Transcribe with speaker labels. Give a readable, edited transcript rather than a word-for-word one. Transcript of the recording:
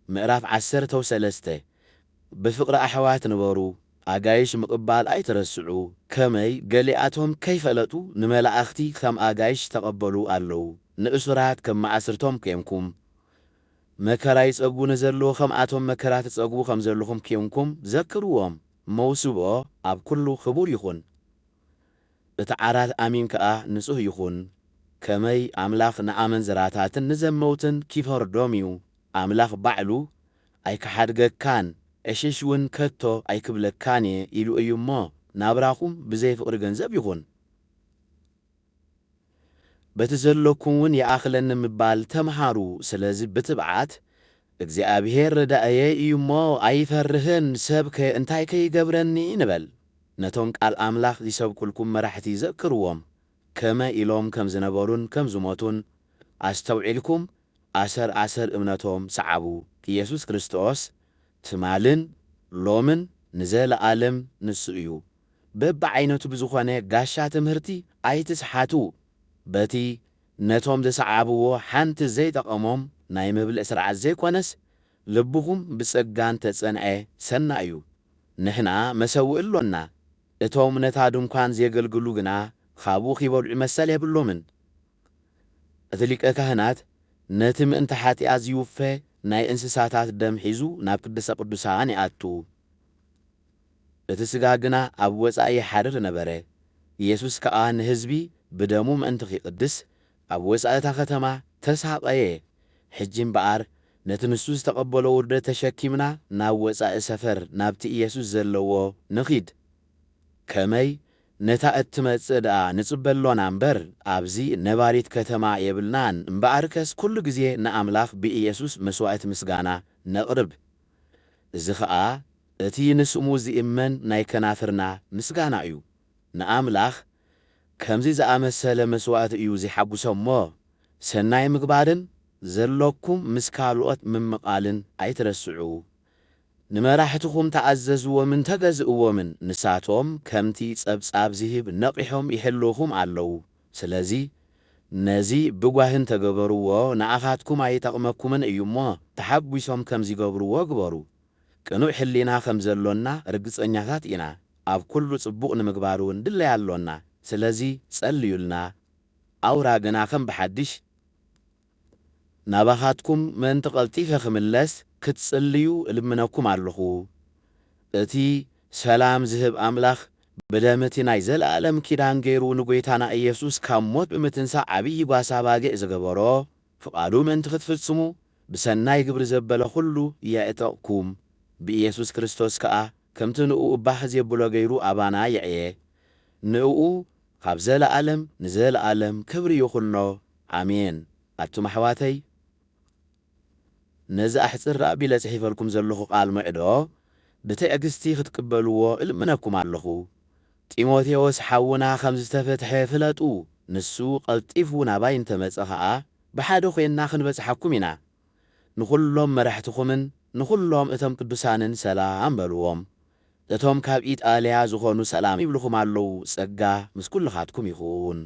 Speaker 1: ምዕራፍ 13 بفقر أحوات نبرو أجايش مقبال أي ترسعو كمي قلياتهم كيف لتو نملا أختي كم أجايش تقبلوا ألو نأسرات كم معسرتهم كيمكم مكرايس أبو نزلو خم آتهم مكرات أبو خم زلوهم كيمكم ذكروهم موسوبة أب كله خبور يخون بتعارات أمين كأ نسوه يخون كمي أملاخ نعمن زراتات نزم موتن كيف هردوميو أملاخ بعلو أي كحرق كان أشيشون كتو أي كبلك كاني إلو أيو ما نابراكم بزيف أرغنزب يخون بتزلوكون يا أخلن مبال تمحارو سلازي بتبعات እግዚአብሔር ረዳእየ እዩ እሞ ኣይፈርህን ሰብ እንታይ ከይገብረኒ ንበል ነቶም ቃል ኣምላኽ ዝሰብኩልኩም መራሕቲ ዘክርዎም ከመ ኢሎም ከም ዝነበሩን ከም ዝሞቱን ኣስተውዒልኩም ኣሰር እምነቶም ሰዓቡ ኢየሱስ ክርስቶስ ትማልን ሎምን ንዘለዓለም ንሱ እዩ በብዓይነቱ ብዝኾነ ጋሻ ትምህርቲ ኣይትስሓቱ በቲ ነቶም ዘሰዓብዎ ሓንቲ ዘይጠቐሞም ናይ መብልዕ ስርዓት ዘይኮነስ ልብኹም ብጸጋን ተጸንዐ ሰናዩ ንሕና መሰውእ ኣሎና እቶም ነታ ድንኳን ዘገልግሉ ግና ካብኡ ኺበልዑ መሰል የብሎምን እቲ ሊቀ ካህናት ነቲ ምእንቲ ሓጢኣት ዝውፈ ናይ እንስሳታት ደም ሒዙ ናብ ቅድሰ ቅዱሳን ይኣቱ እቲ ስጋ ግና ኣብ ወጻኢ ይሓድር ነበረ ኢየሱስ ከዓ ንህዝቢ ብደሙ ምእንቲ ኺቅድስ ኣብ ወጻእታ ከተማ ተሳቐየ ሕጂ እምበኣር ነቲ ንሱ ዝተቐበሎ ውርደት ተሸኪምና ናብ ወጻኢ ሰፈር ናብቲ ኢየሱስ ዘለዎ ንኺድ ከመይ ነታ እትመጽእ ደኣ ንጽበሎና እምበር ኣብዚ ነባሪት ከተማ የብልናን እምበኣርከስ ኩሉ ግዜ ንኣምላኽ ብኢየሱስ መስዋዕት ምስጋና ነቕርብ እዚ ኸኣ እቲ ንስሙ ዝእመን ናይ ከናፍርና ምስጋና እዩ ንኣምላኽ ከምዚ ዝኣመሰለ መስዋዕት እዩ ዝሓጕሶ እሞ ሰናይ ምግባርን ዘሎኩም ምስ ካልኦት ምምቓልን ኣይትረስዑ ንመራሕትኩም ተኣዘዝዎምን ተገዝእዎምን ንሳቶም ከምቲ ጸብጻብ ዝህብ ነቂሖም ይሕልኹም ኣለዉ ስለዚ ነዚ ብጓህን ተገበርዎ ንኣኻትኩም ኣይጠቕመኩምን እዩ እሞ ተሓጒሶም ከም ዝገብርዎ ግበሩ ቅኑዕ ሕሊና ከም ዘሎና ርግጸኛታት ኢና ኣብ ኩሉ ጽቡቕ ንምግባር እውን ድለይ ኣሎና ስለዚ ጸልዩልና ኣውራ ግና ከም ብሓድሽ ናባኻትኩም ምእንቲ ቐልጢፈ ኽምለስ ክትጽልዩ እልምነኩም ኣለኹ እቲ ሰላም ዝህብ ኣምላኽ ብደመቲ ናይ ዘለዓለም ኪዳን ገይሩ ንጐይታና ኢየሱስ ካብ ሞት ብምትንሳእ ዓብዪ ጓሳ ባጊዕ ዝገበሮ ፍቓዱ ምእንቲ ክትፍጽሙ ብሰናይ ግብሪ ዘበለ ኹሉ የዕጠቕኩም ብኢየሱስ ክርስቶስ ከዓ ከምቲ ንኡ እባሕ ዘየብሎ ገይሩ ኣባና የዕየ ንኡ ካብ ዘለዓለም ንዘለዓለም ክብሪ ይኹኖ ኣሜን ኣቱም ኣሕዋተይ ነዚ ኣሕፅር ኣቢለ ጽሒፈልኩም ዘለኹ ቃል ምዕዶ ብትዕግስቲ ክትቅበልዎ እልምነኩም ኣለኹ ጢሞቴዎስ ሓውና ከም ዝተፈትሐ ፍለጡ ንሱ ቐልጢፉ ናባይ እንተመጸ ኸዓ ብሓደ ኾይንና ክንበጽሓኩም ኢና ንኹሎም መራሕትኹምን ንኹሎም እቶም ቅዱሳንን ሰላም በልዎም እቶም ካብ ኢጣልያ ዝኾኑ ሰላም ይብልኹም ኣለዉ ጸጋ ምስ ኩልኻትኩም ይኹን